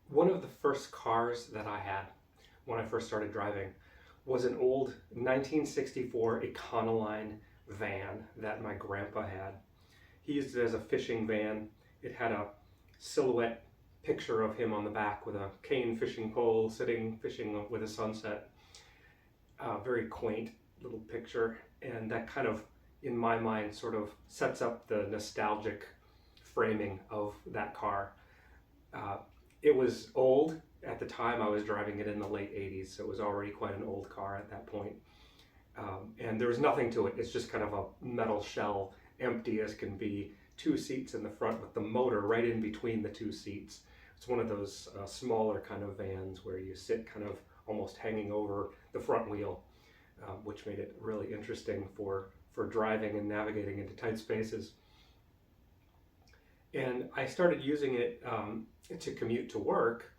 One of the first cars that I had when I first started driving was an old 1964 Econoline van that my grandpa had. He used it as a fishing van. It had a silhouette picture of him on the back with a cane fishing pole sitting fishing with a sunset. Very quaint little picture, and that kind of, in my mind, sort of sets up the nostalgic framing of that car. Uh, it was old at the time. I was driving it in the late 80s, so it was already quite an old car at that point. And there was nothing to it. It's just kind of a metal shell, empty as can be, two seats in the front with the motor right in between the two seats. It's one of those smaller kind of vans where you sit kind of almost hanging over the front wheel, which made it really interesting for driving and navigating into tight spaces. And I started using it to commute to work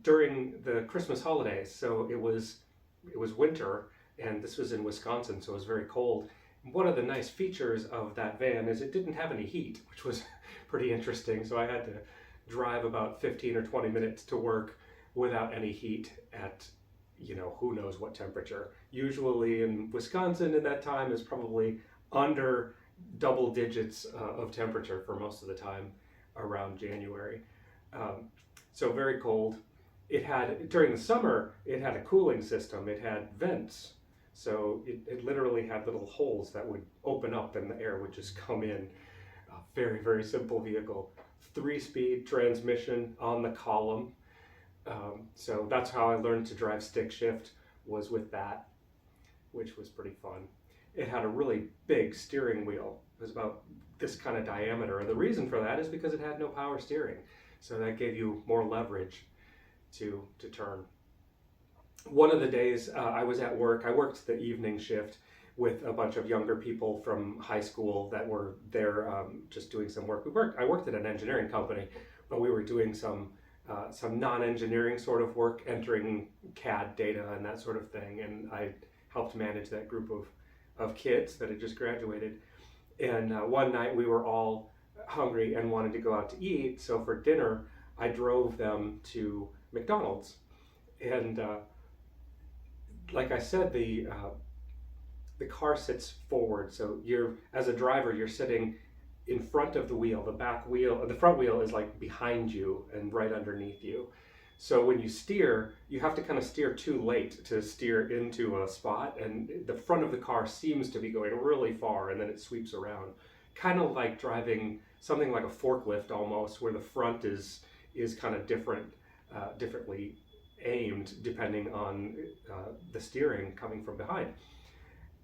during the Christmas holidays. So it was winter, and this was in Wisconsin, so it was very cold. One of the nice features of that van is it didn't have any heat, which was pretty interesting. So I had to drive about 15 or 20 minutes to work without any heat at, who knows what temperature. Usually in Wisconsin at that time is probably under double digits of temperature for most of the time around January. Um, so very cold. It had, during the summer, it had a cooling system. It had vents. So it literally had little holes that would open up and the air would just come in. A very, very simple vehicle. 3-speed transmission on the column. So that's how I learned to drive stick shift, was with that, which was pretty fun. It had a really big steering wheel. It was about this kind of diameter. And the reason for that is because it had no power steering. So that gave you more leverage to turn. One of the days I was at work, I worked the evening shift with a bunch of younger people from high school that were there just doing some work. I worked at an engineering company, but we were doing some non-engineering sort of work, entering CAD data and that sort of thing. And I helped manage that group of kids that had just graduated. And one night we were all hungry and wanted to go out to eat. So for dinner, I drove them to McDonald's. And like I said, the car sits forward. So as a driver, you're sitting in front of the wheel. The back wheel, the front wheel is like behind you and right underneath you. So when you steer, you have to kind of steer too late to steer into a spot, and the front of the car seems to be going really far, and then it sweeps around. Kind of like driving something like a forklift almost, where the front is kind of differently aimed depending on the steering coming from behind.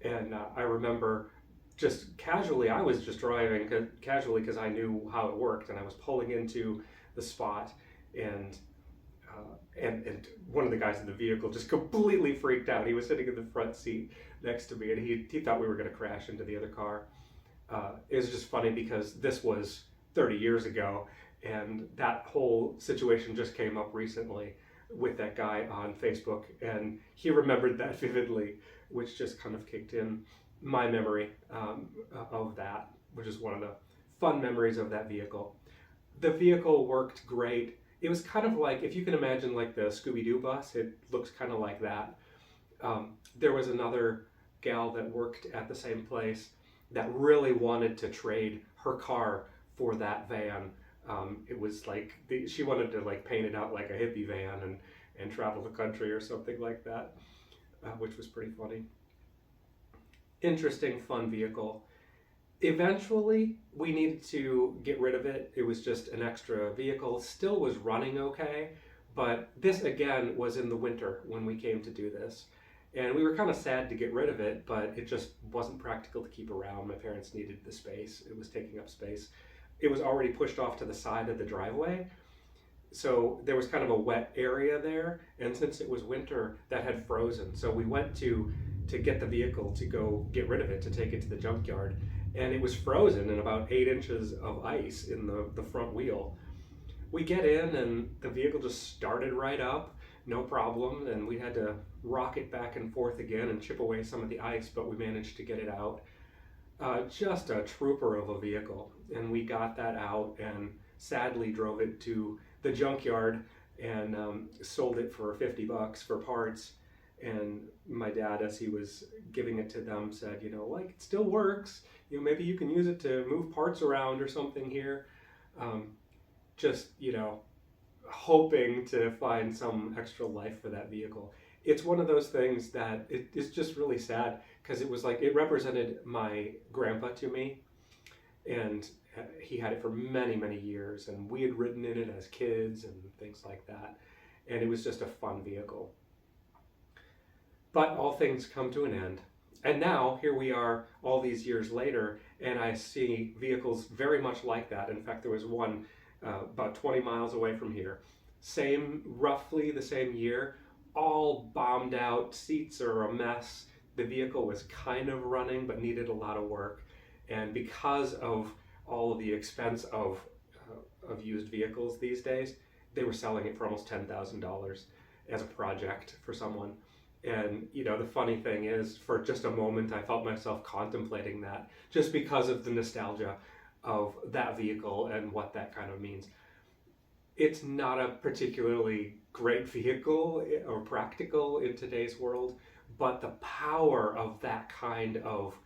And I remember just casually, I was just driving casually because I knew how it worked, and I was pulling into the spot, and one of the guys in the vehicle just completely freaked out. He was sitting in the front seat next to me, and he thought we were going to crash into the other car. It was just funny because this was 30 years ago, and that whole situation just came up recently with that guy on Facebook, and he remembered that vividly, which just kind of kicked in my memory of that, which is one of the fun memories of that vehicle. The vehicle worked great. It was kind of like, if you can imagine like the Scooby-Doo bus, it looks kind of like that. There was another gal that worked at the same place that really wanted to trade her car for that van. It was like, she wanted to like paint it out like a hippie van and travel the country or something like that, which was pretty funny. Interesting, fun vehicle. Eventually, we needed to get rid of it. It was just an extra vehicle. Still was running okay, but this again was in the winter when we came to do this. And we were kind of sad to get rid of it, but it just wasn't practical to keep around. My parents needed the space. It was taking up space. It was already pushed off to the side of the driveway, so there was kind of a wet area there, and since it was winter, that had frozen. So we went to get the vehicle to go get rid of it, to take it to the junkyard, and it was frozen in about 8 inches of ice in the front wheel. We get in, and the vehicle just started right up, no problem, and we had to rock it back and forth again and chip away some of the ice, but we managed to get it out. Just a trooper of a vehicle, and we got that out and sadly drove it to the junkyard and sold it for $50 for parts. And my dad, as he was giving it to them, said, like, it still works. Maybe you can use it to move parts around or something here. Um, just, hoping to find some extra life for that vehicle. It's one of those things that it is just really sad, because it was like it represented my grandpa to me, and he had it for many, many years, and we had ridden in it as kids and things like that, and it was just a fun vehicle. But all things come to an end. And now, here we are all these years later, and I see vehicles very much like that. In fact, there was one about 20 miles away from here. Roughly the same year, all bombed out, seats are a mess. The vehicle was kind of running, but needed a lot of work. And because of all of the expense of used vehicles these days, they were selling it for almost $10,000 as a project for someone. And the funny thing is, for just a moment, I felt myself contemplating that, just because of the nostalgia of that vehicle and what that kind of means. It's not a particularly great vehicle or practical in today's world, but the power of that kind of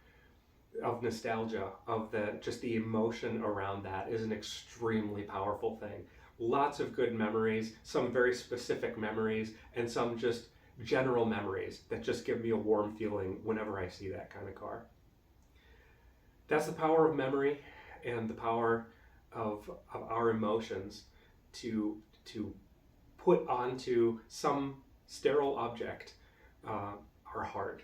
nostalgia, of the emotion around that, is an extremely powerful thing. Lots of good memories, some very specific memories, and some just general memories that just give me a warm feeling whenever I see that kind of car. That's the power of memory, and the power of our emotions to put onto some sterile object our heart.